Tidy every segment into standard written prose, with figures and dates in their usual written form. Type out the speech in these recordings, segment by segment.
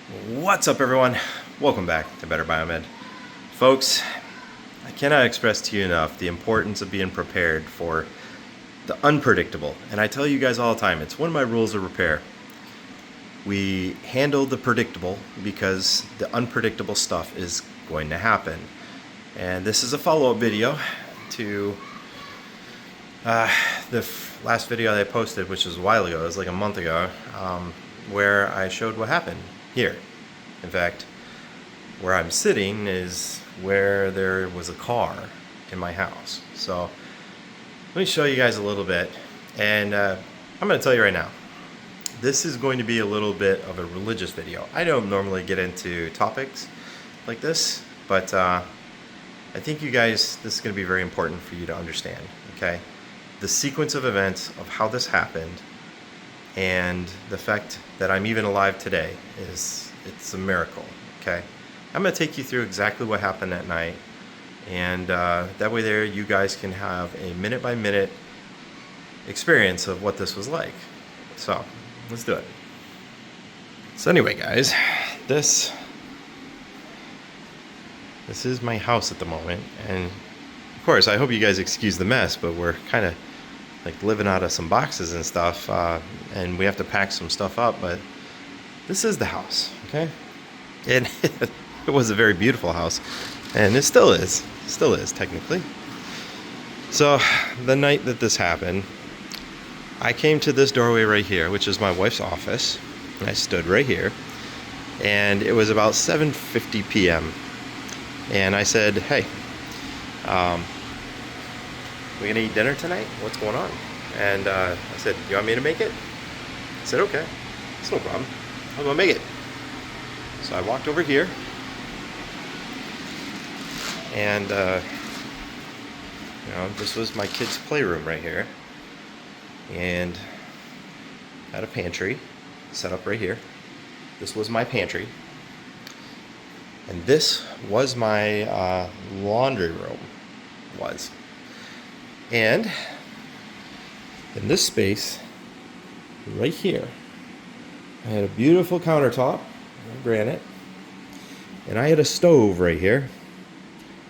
What's up, everyone? Welcome back to Better Biomed. Folks, I cannot express to you enough the importance of being prepared for the unpredictable. And I tell you guys all the time, it's one of my rules of repair. We handle the predictable because the unpredictable stuff is going to happen. And this is a follow-up video to the last video that I posted, which was a while ago. It was like a month ago, where I showed what happened here. In fact, where I'm sitting is where there was a car in my house. So let me show you guys a little bit. And I'm going to tell you right now, this is going to be a little bit of a religious video. I don't normally get into topics like this, but I think you guys, this is going to be very important for you to understand, okay? The sequence of events of how this happened and the fact that I'm even alive today it's a miracle, okay? I'm going to take you through exactly what happened that night, and that way there you guys can have a minute-by-minute experience of what this was like. So, let's do it. So anyway, guys, this is my house at the moment, and of course, I hope you guys excuse the mess, but we're kind of like living out of some boxes and stuff, and we have to pack some stuff up, but this is the house, okay? And it was a very beautiful house, and it still is technically. So the night that this happened, I came to this doorway right here, which is my wife's office. I stood right here, and it was about 7:50 p.m. And I said, hey, we gonna eat dinner tonight? What's going on? And I said, you want me to make it? I said, okay, it's no problem. I'm gonna make it. So I walked over here, and this was my kids' playroom right here, and had a pantry set up right here. This was my pantry, and this was my laundry room. And in this space right here, I had a beautiful countertop, granite, and I had a stove right here,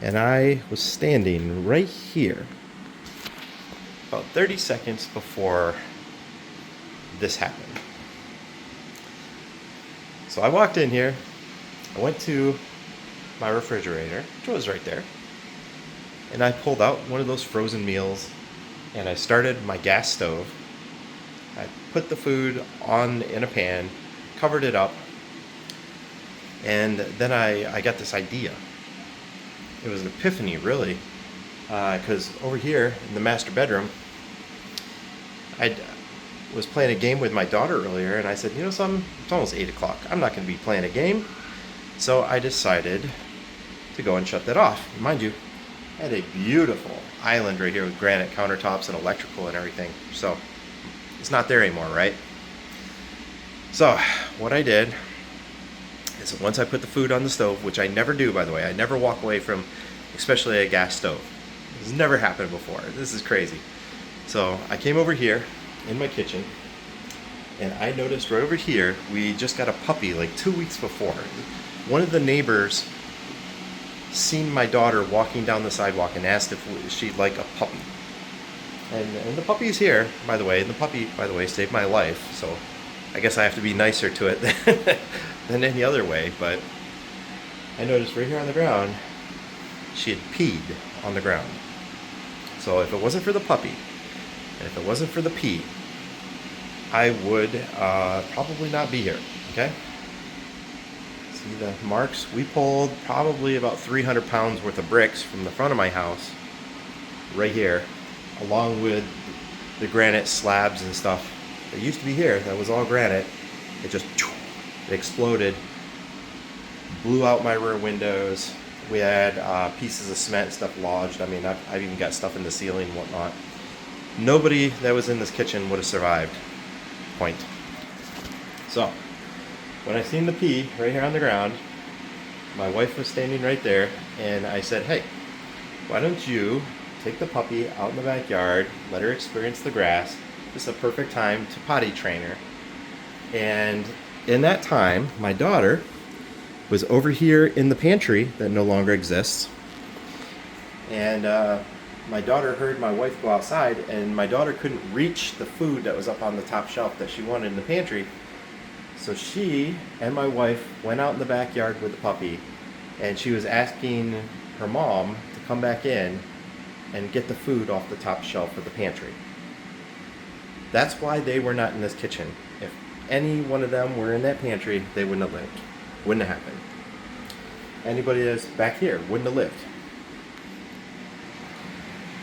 and I was standing right here about 30 seconds before this happened. So I walked in here, I went to my refrigerator, which was right there, and I pulled out one of those frozen meals, and I started my gas stove. I put the food in a pan, covered it up, and then I got this idea. It was an epiphany, really, because over here in the master bedroom, I was playing a game with my daughter earlier, and I said, you know something, it's almost 8 o'clock. I'm not going to be playing a game. So I decided to go and shut that off. Mind you, I had a beautiful island right here with granite countertops and electrical and everything. So it's not there anymore, right? So what I did is once I put the food on the stove, which I never do, by the way, I never walk away from, especially a gas stove. This has never happened before. This is crazy. So I came over here in my kitchen, and I noticed right over here, we just got a puppy like 2 weeks before. One of the neighbors seen my daughter walking down the sidewalk and asked if she'd like a puppy. And the puppy's here, by the way. And the puppy, by the way, saved my life. So I guess I have to be nicer to it than any other way. But I noticed right here on the ground, she had peed on the ground. So if it wasn't for the puppy, and if it wasn't for the pee, I would probably not be here, okay? See the marks? We pulled probably about 300 pounds worth of bricks from the front of my house, right here, along with the granite slabs and stuff that used to be here. That was all granite. It just it exploded, blew out my rear windows. We had pieces of cement and stuff lodged. I mean, I've even got stuff in the ceiling and whatnot. Nobody that was in this kitchen would have survived. Point. So, when I seen the pee right here on the ground, my wife was standing right there, and I said, hey, why don't you take the puppy out in the backyard, let her experience the grass. This is a perfect time to potty train her. And in that time, my daughter was over here in the pantry that no longer exists. And my daughter heard my wife go outside, and my daughter couldn't reach the food that was up on the top shelf that she wanted in the pantry. So she and my wife went out in the backyard with the puppy, and she was asking her mom to come back in and get the food off the top shelf of the pantry. That's why they were not in this kitchen. If any one of them were in that pantry, they wouldn't have lived. Wouldn't have happened. Anybody that's back here wouldn't have lived.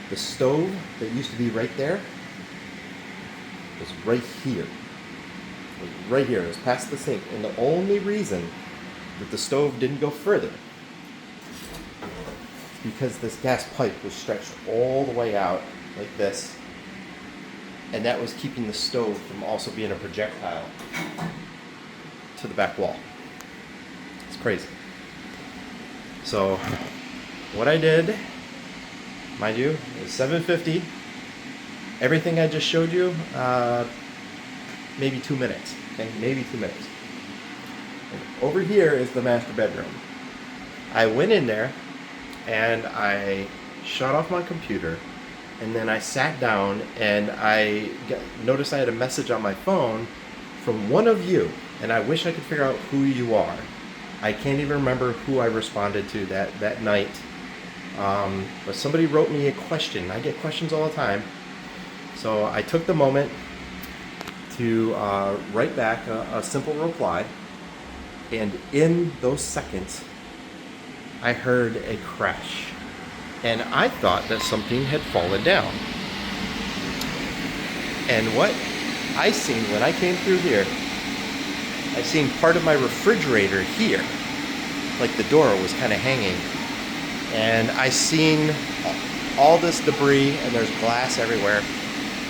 The stove that used to be right there was right here. It was right here. It was past the sink. And the only reason that the stove didn't go further is because this gas pipe was stretched all the way out like this. And that was keeping the stove from also being a projectile to the back wall. It's crazy. So what I did, mind you, is $7.50. Everything I just showed you, maybe 2 minutes. Okay, maybe 2 minutes. And over here is the master bedroom. I went in there and I shut off my computer, and then I sat down and I noticed I had a message on my phone from one of you, and I wish I could figure out who you are. I can't even remember who I responded to that night. But somebody wrote me a question. I get questions all the time. So I took the moment to write back a simple reply. And in those seconds, I heard a crash. And I thought that something had fallen down. And what I seen when I came through here, I seen part of my refrigerator here. Like the door was kind of hanging. And I seen all this debris, and there's glass everywhere.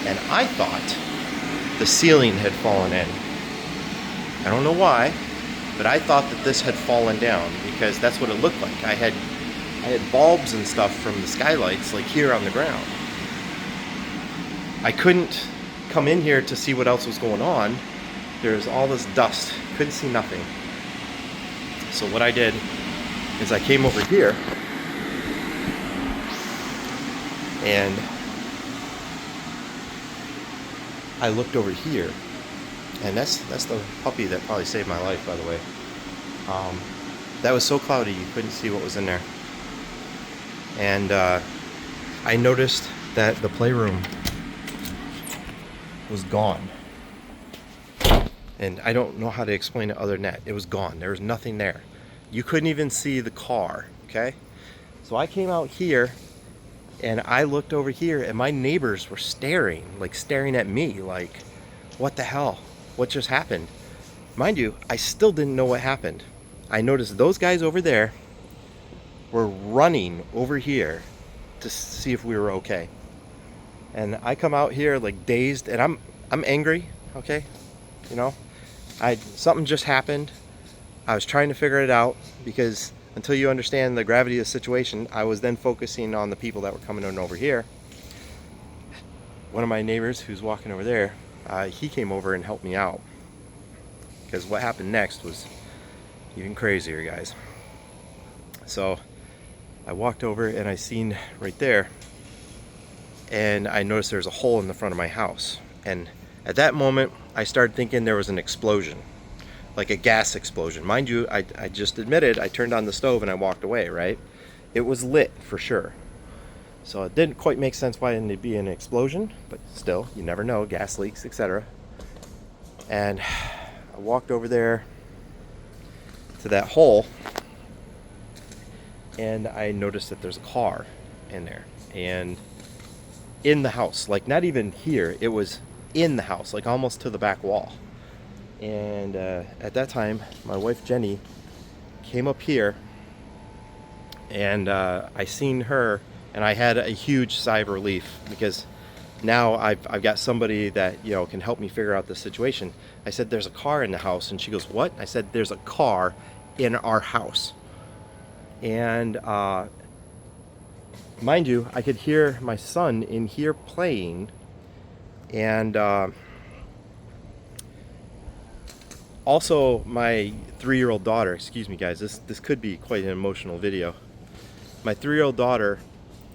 And I thought the ceiling had fallen in. I don't know why, but I thought that this had fallen down because that's what it looked like. I had bulbs and stuff from the skylights like here on the ground. I couldn't come in here to see what else was going on. There's all this dust. Couldn't see nothing. So what I did is I came over here and I looked over here, and that's the puppy that probably saved my life, by the way. That was so cloudy you couldn't see what was in there. And I noticed that the playroom was gone. And I don't know how to explain it other than that. It was gone. There was nothing there. You couldn't even see the car, okay? So I came out here and I looked over here, and my neighbors were staring at me like, what the hell? What just happened? Mind you, I still didn't know what happened. I noticed those guys over there were running over here to see if we were okay. And I come out here like dazed, and I'm angry, okay? You know, something just happened. I was trying to figure it out, because until you understand the gravity of the situation, I was then focusing on the people that were coming in over here. One of my neighbors who's walking over there, he came over and helped me out, because what happened next was even crazier, guys. So I walked over and I seen right there, and I noticed there's a hole in the front of my house. And at that moment, I started thinking there was an explosion, like a gas explosion. Mind you, I just admitted I turned on the stove and I walked away, right? It was lit for sure. So it didn't quite make sense why it'd be an explosion, but still, you never know, gas leaks, etc. And I walked over there to that hole, and I noticed that there's a car in there, and in the house, like not even here, it was in the house, like almost to the back wall. And at that time, my wife Jenny came up here, and I seen her, and I had a huge sigh of relief, because now I've got somebody that, you know, can help me figure out the situation. I said, there's a car in the house, and she goes, what? I said, there's a car in our house. And mind you, I could hear my son in here playing, and Also, my 3-year-old daughter, excuse me guys, this could be quite an emotional video. My 3-year-old daughter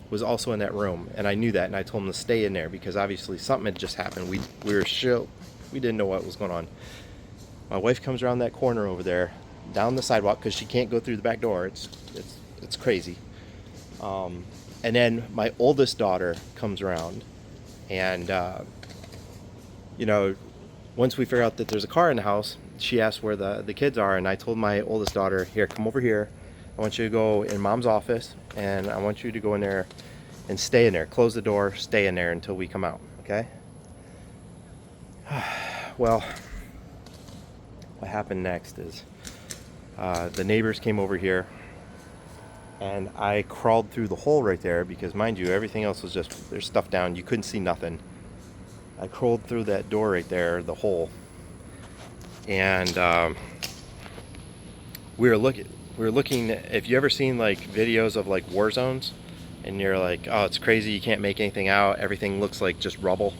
was also in that room, and I knew that, and I told him to stay in there because obviously something had just happened. We were chill. We didn't know what was going on. My wife comes around that corner over there, down the sidewalk, because she can't go through the back door. It's crazy. And then my oldest daughter comes around, and you know, once we figure out that there's a car in the house, she asked where the kids are, and I told my oldest daughter, here, come over here. I want you to go in mom's office, and I want you to go in there and stay in there. Close the door, stay in there until we come out, okay? Well, what happened next is the neighbors came over here, and I crawled through the hole right there because, mind you, everything else was just, there's stuff down. You couldn't see nothing. I crawled through that door right there, the hole, and we were looking. If you ever seen like videos of like war zones, and you're like, oh, it's crazy, you can't make anything out, everything looks like just rubble.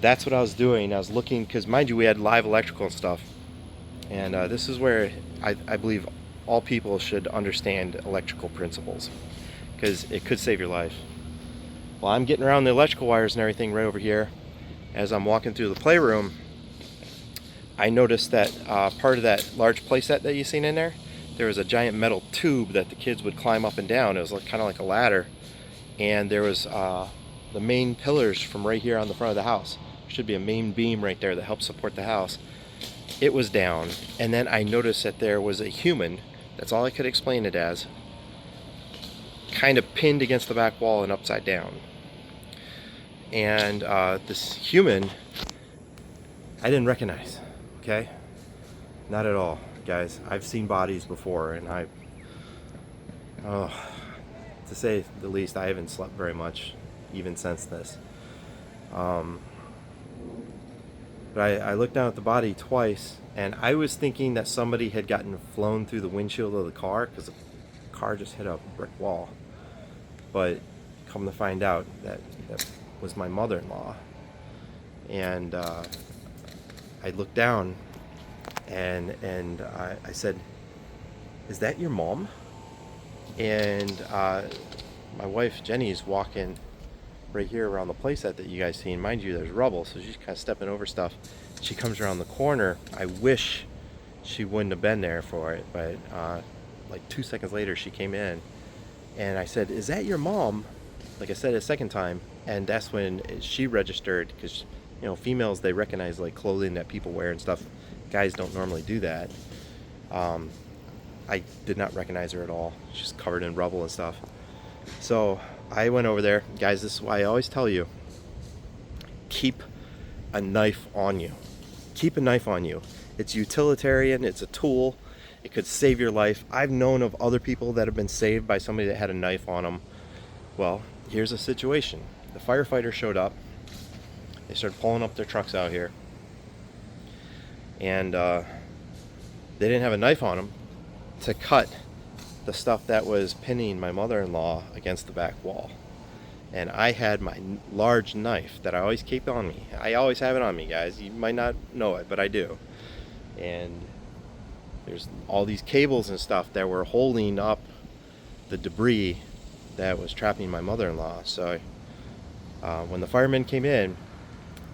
That's what I was doing. I was looking, because mind you, we had live electrical and stuff, and this is where I believe all people should understand electrical principles, because it could save your life. Well, I'm getting around the electrical wires and everything right over here. As I'm walking through the playroom, I noticed that part of that large playset that you seen in there was a giant metal tube that the kids would climb up and down. It was like, kind of like a ladder, and there was the main pillars from right here on the front of the house. There should be a main beam right there that helps support the house. It was down, and then I noticed that there was a human, that's all I could explain it as, kind of pinned against the back wall and upside down. And this human, I didn't recognize, okay? Not at all, guys. I've seen bodies before, and to say the least, I haven't slept very much, even since this. But I looked down at the body twice, and I was thinking that somebody had gotten flown through the windshield of the car, because the car just hit a brick wall. But come to find out, that was my mother-in-law. And I looked down, and I said, is that your mom? And my wife Jenny's walking right here around the playset that you guys seen. Mind you, there's rubble, so she's kind of stepping over stuff. She comes around the corner. I wish she wouldn't have been there for it, but like 2 seconds later she came in, and I said, is that your mom? Like I said a second time, and that's when she registered, because you know, females, they recognize like clothing that people wear and stuff. Guys don't normally do that. I did not recognize her at all. She's covered in rubble and stuff. So I went over there. Guys, this is why I always tell you, keep a knife on you. Keep a knife on you. It's utilitarian, it's a tool. It could save your life. I've known of other people that have been saved by somebody that had a knife on them. Well, here's a situation. The firefighter showed up. They started pulling up their trucks out here. And they didn't have a knife on them to cut the stuff that was pinning my mother-in-law against the back wall. And I had my large knife that I always keep on me. I always have it on me, guys. You might not know it, but I do. And there's all these cables and stuff that were holding up the debris that was trapping my mother-in-law. So when the firemen came in,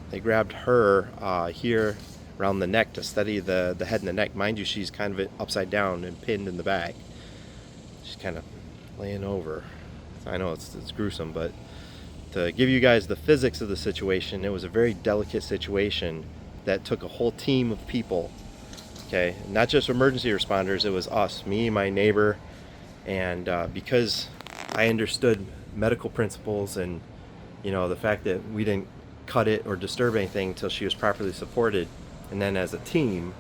they grabbed her here around the neck to steady the head and the neck. Mind you, she's kind of upside down and pinned in the back. She's kind of laying over. I know it's gruesome, but to give you guys the physics of the situation, it was a very delicate situation that took a whole team of people. Okay, not just emergency responders, it was us, me, my neighbor, and because I understood medical principles and, you know, the fact that we didn't cut it or disturb anything until she was properly supported, and then as a team,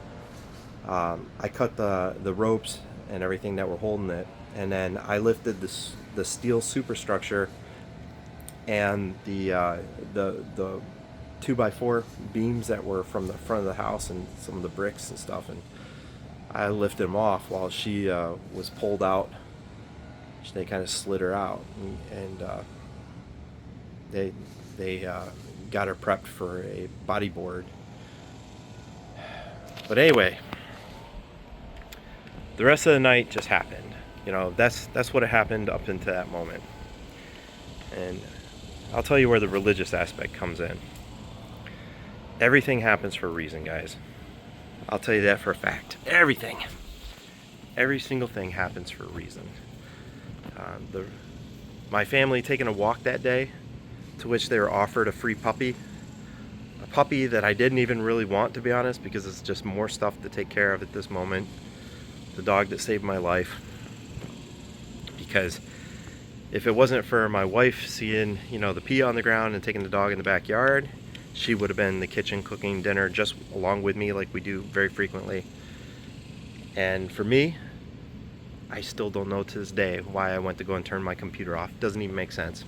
I cut the ropes and everything that were holding it, and then I lifted the steel superstructure and the 2x4 beams that were from the front of the house and some of the bricks and stuff, and I lifted them off while she was pulled out. They kind of slid her out, and they got her prepped for a bodyboard. But anyway, the rest of the night just happened. You know, that's what happened up into that moment. And I'll tell you where the religious aspect comes in. Everything happens for a reason, guys. I'll tell you that for a fact. Everything. Every single thing happens for a reason. My family taking a walk that day, to which they were offered a free puppy. A puppy that I didn't even really want, to be honest, because it's just more stuff to take care of at this moment. The dog that saved my life. Because if it wasn't for my wife seeing, you know, the pee on the ground and taking the dog in the backyard, she would have been in the kitchen cooking dinner just along with me, like we do very frequently. And for me, I still don't know to this day why I went to go and turn my computer off. Doesn't even make sense.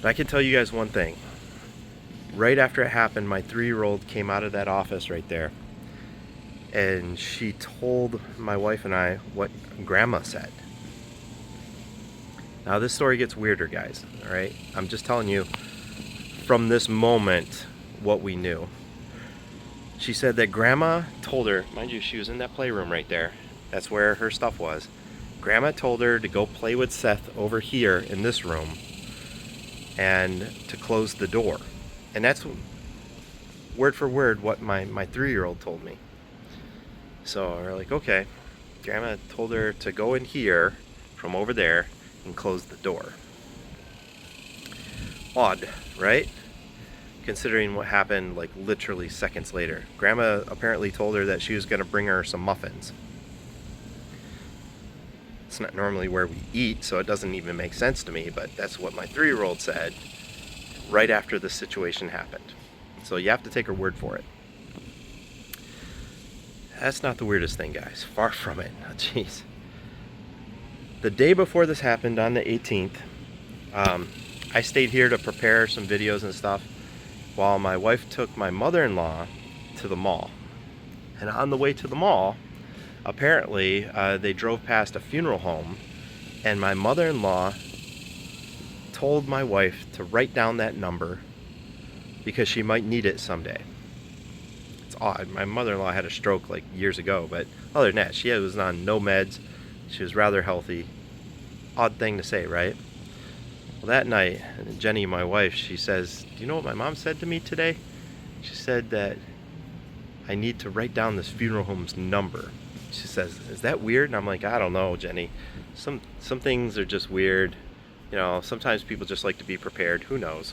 But I can tell you guys one thing. Right after it happened, my 3-year-old came out of that office right there, and she told my wife and I what Grandma said. Now this story gets weirder, guys, all right? I'm just telling you from this moment what we knew. She said that Grandma told her, mind you, she was in that playroom right there. That's where her stuff was. Grandma told her to go play with Seth over here in this room and to close the door. And that's word for word what my 3-year-old told me. So we're like, okay. Grandma told her to go in here from over there and close the door. Odd, right? Considering what happened like literally seconds later. Grandma apparently told her that she was going to bring her some muffins. It's not normally where we eat, so it doesn't even make sense to me, but that's what my 3-year-old said right after this situation happened. So you have to take her word for it. That's not the weirdest thing, guys. Far from it. Oh, jeez. The day before this happened, on the 18th, I stayed here to prepare some videos and stuff while my wife took my mother-in-law to the mall. And on the way to the mall, apparently they drove past a funeral home, and my mother-in-law told my wife to write down that number because she might need it someday. It's odd. My mother-in-law had a stroke like years ago, but other than that, she was on no meds. She was rather healthy. Odd thing to say, right? Well, that night, Jenny, my wife, she says, do you know what my mom said to me today? She said that I need to write down this funeral home's number. She says, is that weird? And I'm like, I don't know, Jenny. Some things are just weird. You know, sometimes people just like to be prepared. Who knows?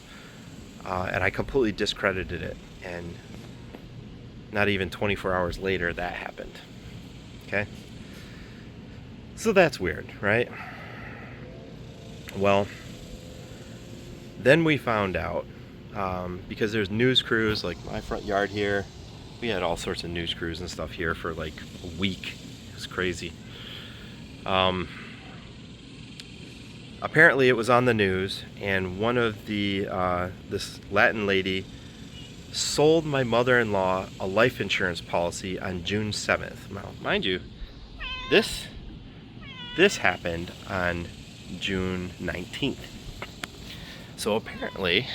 And I completely discredited it. And not even 24 hours later, that happened. Okay? So that's weird, right? Well, then we found out, because there's news crews, like my front yard here, we had all sorts of news crews and stuff here for like a week. It was crazy. Apparently it was on the news, and one of the this Latin lady sold my mother-in-law a life insurance policy on June 7th. Now, mind you, this happened on June 19th. So apparently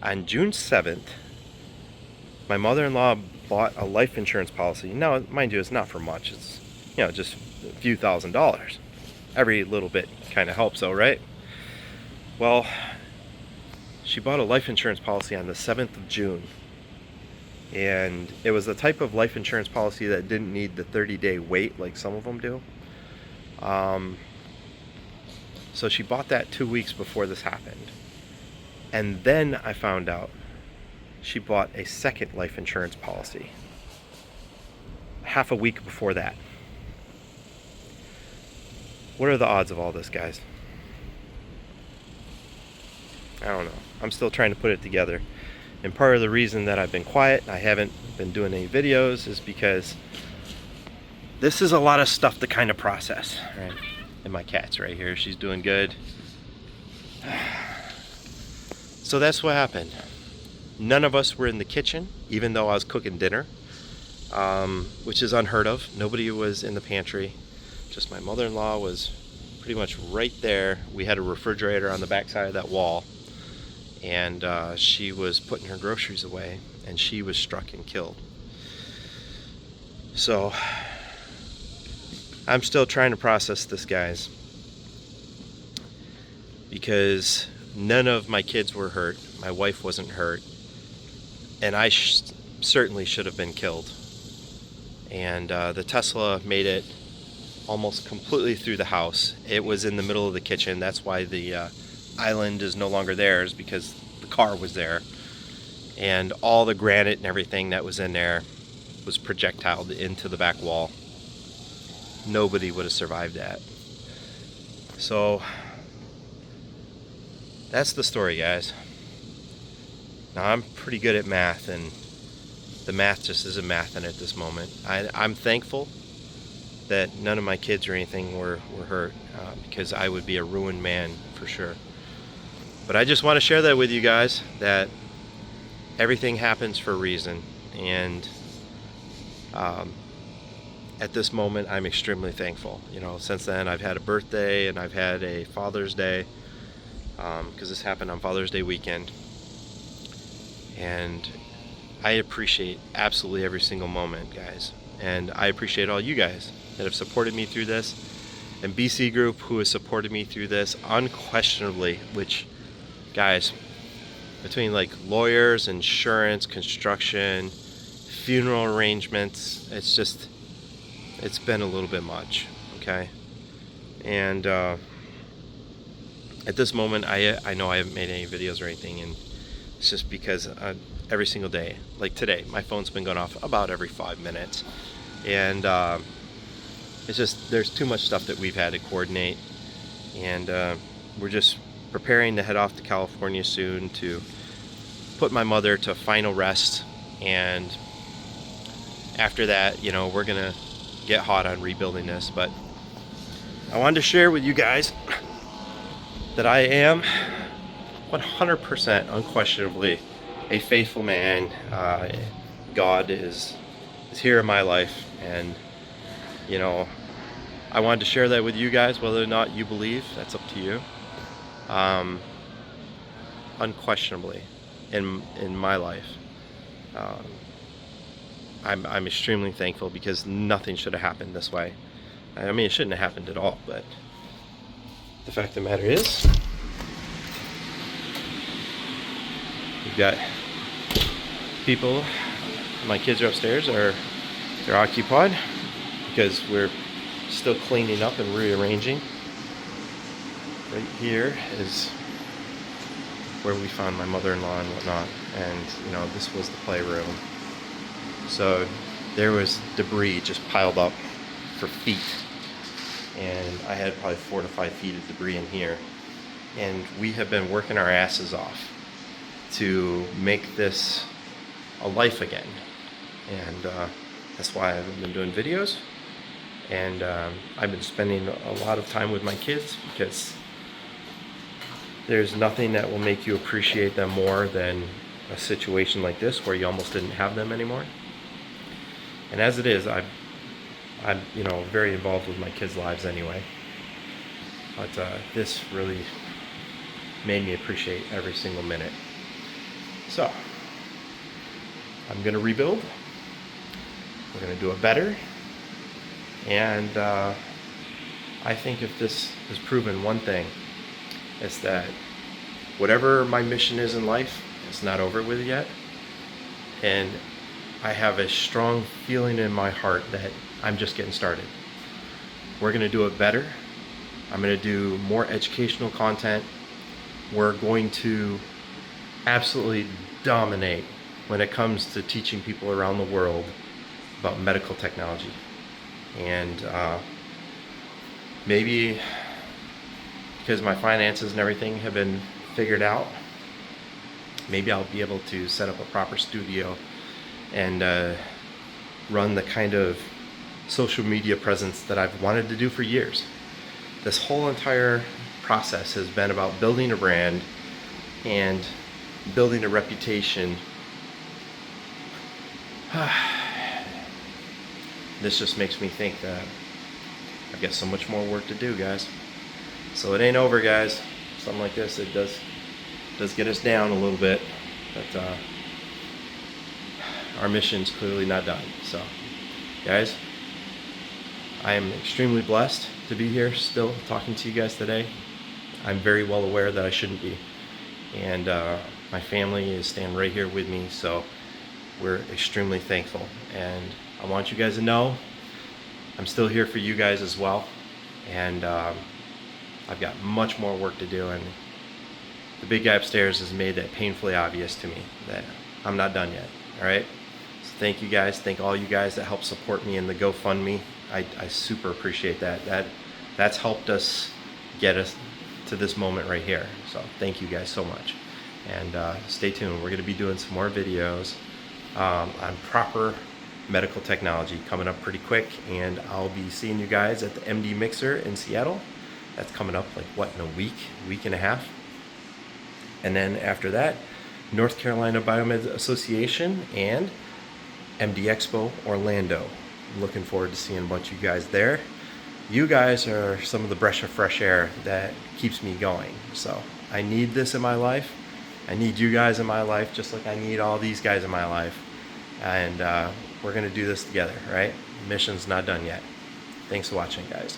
on June 7th, my mother-in-law bought a life insurance policy. Now, mind you, it's not for much. It's, you know, just a few $1,000s. Every little bit kind of helps, though, right? Well, she bought a life insurance policy on the 7th of June. And it was the type of life insurance policy that didn't need the 30-day wait like some of them do. So she bought that 2 weeks before this happened. And then I found out she bought a second life insurance policy half a week before that. What are the odds of all this, guys? I don't know. I'm still trying to put it together. And part of the reason that I've been quiet, I haven't been doing any videos, is because this is a lot of stuff to kind of process, right? And my cat's right here. She's doing good. So that's what happened. None of us were in the kitchen, even though I was cooking dinner, which is unheard of. Nobody was in the pantry. Just my mother-in-law was pretty much right there. We had a refrigerator on the back side of that wall, and she was putting her groceries away, and she was struck and killed. So I'm still trying to process this, guys, because none of my kids were hurt. My wife wasn't hurt, and I certainly should have been killed. And the Tesla made it almost completely through the house. It was in the middle of the kitchen. That's why the island is no longer theirs, because the car was there. And all the granite and everything that was in there was projectiled into the back wall. Nobody would have survived that. So that's the story, guys. Now, I'm pretty good at math, and the math just isn't mathing at this moment. I'm thankful that none of my kids or anything were hurt, because I would be a ruined man for sure. But I just want to share that with you guys, that everything happens for a reason. And at this moment, I'm extremely thankful. You know, since then, I've had a birthday and I've had a Father's Day, because this happened on Father's Day weekend. And I appreciate absolutely every single moment, guys. And I appreciate all you guys that have supported me through this, and BC Group, who has supported me through this unquestionably, which, guys, between like lawyers, insurance, construction, funeral arrangements, it's been a little bit much, okay? And at this moment, I know I haven't made any videos or anything, and it's just because every single day, like today, my phone's been going off about every 5 minutes, and it's just, there's too much stuff that we've had to coordinate, and we're just preparing to head off to California soon to put my mother to final rest. And after that, you know, we're gonna get hot on rebuilding this. But I wanted to share with you guys that I am 100% unquestionably a faithful man. God is here in my life, and you know, I wanted to share that with you guys. Whether or not you believe, that's up to you. Unquestionably, in my life, I'm extremely thankful, because nothing should have happened this way. I mean, it shouldn't have happened at all, but the fact of the matter is, we've got people. My kids are upstairs, they're occupied because we're still cleaning up and rearranging. Right here is where we found my mother-in-law and whatnot, and you know, this was the playroom. So there was debris just piled up for feet, and I had probably 4 to 5 feet of debris in here, and we have been working our asses off to make this a life again. And that's why I haven't been doing videos, and I've been spending a lot of time with my kids, because there's nothing that will make you appreciate them more than a situation like this where you almost didn't have them anymore. And as it is, I'm you know, very involved with my kids' lives anyway, but this really made me appreciate every single minute. So I'm gonna rebuild. We're gonna do it better, and I think if this has proven one thing, it's that whatever my mission is in life, it's not over with yet, and I have a strong feeling in my heart that I'm just getting started. We're gonna do it better. I'm gonna do more educational content. We're going to absolutely dominate when it comes to teaching people around the world about medical technology. And maybe because my finances and everything have been figured out, maybe I'll be able to set up a proper studio and run the kind of social media presence that I've wanted to do for years. This whole entire process has been about building a brand and building a reputation. This just makes me think that I've got so much more work to do, guys. So it ain't over, guys. Something like this, it does does get us down a little bit, but our mission's clearly not done. So, guys, I am extremely blessed to be here still talking to you guys today. I'm very well aware that I shouldn't be. And my family is standing right here with me, so we're extremely thankful. And I want you guys to know I'm still here for you guys as well. And I've got much more work to do. And the big guy upstairs has made that painfully obvious to me that I'm not done yet. All right? So thank you guys. Thank all you guys that help support me in the GoFundMe. I super appreciate that. That's helped us get us to this moment right here. So thank you guys so much. And stay tuned. We're going to be doing some more videos on proper medical technology coming up pretty quick. And I'll be seeing you guys at the MD Mixer in Seattle. That's coming up like, what, in a week and a half. And then after that, North Carolina Biomed Association and MD Expo Orlando. I'm looking forward to seeing a bunch of you guys there. You guys are some of the breath of fresh air that keeps me going. So I need this in my life. I need you guys in my life, just like I need all these guys in my life. And we're going to do this together, right? Mission's not done yet. Thanks for watching, guys.